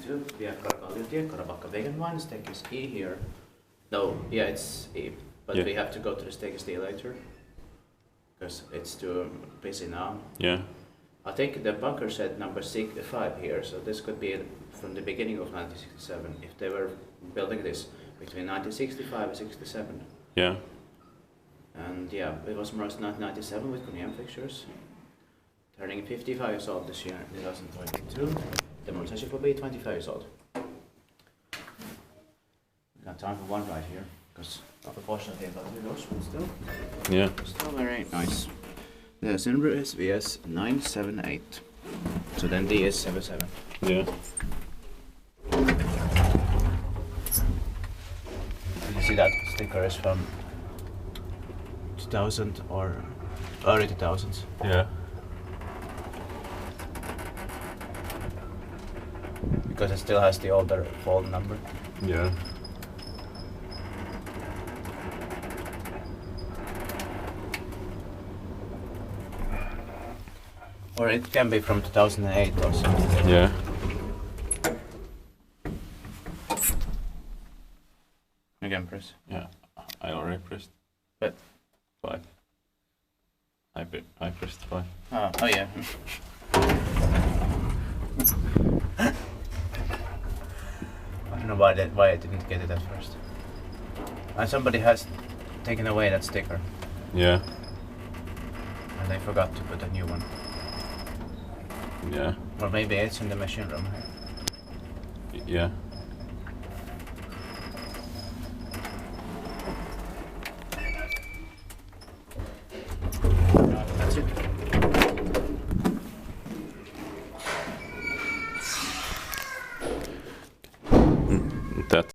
22. We have Karakalliontie, Karabakka vegan wine. Steak is E here. No, yeah, it's E. But Yeah. we have to go to the steak is D later. Because it's too busy now. Yeah. I think the bunker said number 5 here, so this could be from the beginning of 1967, if they were building this between 1965 and 67. Yeah. And yeah, it was Mars 1997 with Kone fixtures. Turning 55 years old this year, 2022. Demolition will be 25 years old. We got time for one ride here, because unfortunately I got the nose one still. Yeah. Still very nice. The cylinder is VS 978. So then D is 77. Yeah. You see that sticker is from 2000 or early 2000s. Yeah. Because it still has the older phone number. Yeah. Or it can be from 2008 or something. Yeah. Again, press. Yeah. I already pressed. But 5. I pressed 5. oh yeah. I don't know why I didn't get it at first. And somebody has taken away that sticker, Yeah. and they forgot to put a new one. Yeah. Or maybe it's in the machine room. Yeah. That's it. That